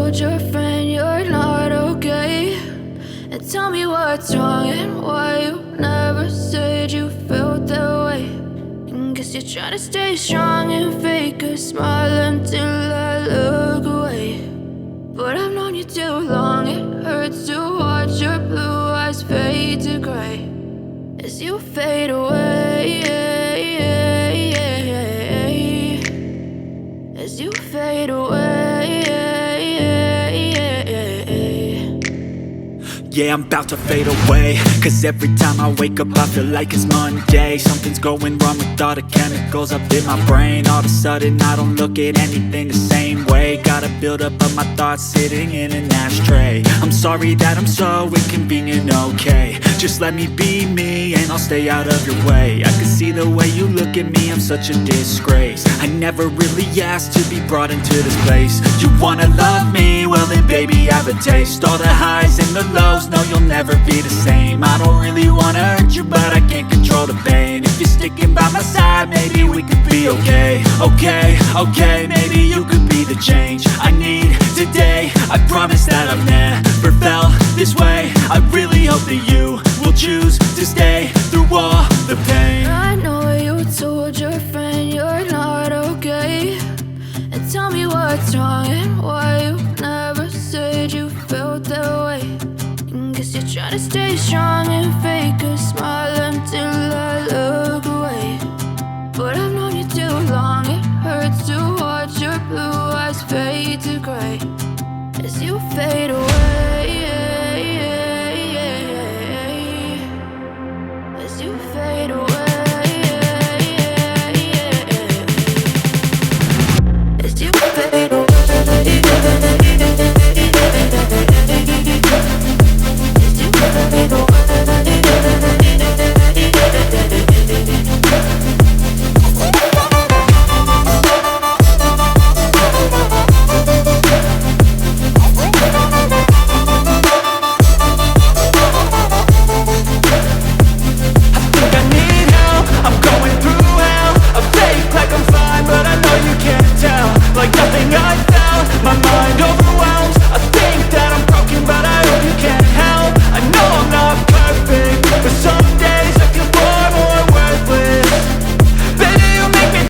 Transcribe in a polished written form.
told your friend you're not okay? And tell me what's wrong and why you never said you felt that way. And guess you're trying to stay strong and fake a smile until I look away. But I've known you too long, it hurts to watch your blue eyes fade to gray as you fade away, as you fade away. Yeah, I'm about to fade away, cause every time I wake up I feel like it's Monday. Something's going wrong with all the chemicals up in my brain. All of a sudden I don't look at anything the same way. Gotta build up of my thoughts sitting in an ashtray. I'm sorry that I'm so inconvenient, okay? Just let me be me and I'll stay out of your way. I can see the way you look at me, I'm such a disgrace. I never really asked to be brought into this place. You wanna love me? Well then baby, have a taste. All the highs and the lows, no, you'll never be the same. I don't really wanna hurt you, but I can't control the pain. If you're sticking by my side, maybe we could be okay. Okay, maybe you could be the change I need today. I promise that I've never felt this way. I really hope that you will choose to stay through all the pain. I know you told your friend you're not okay. And tell me what's wrong and why you never said you felt that way. And guess you're trying to stay strong and fake a smile until I look away. But I've known you too long, it hurts to watch your blue eyes fade to gray as you fade away.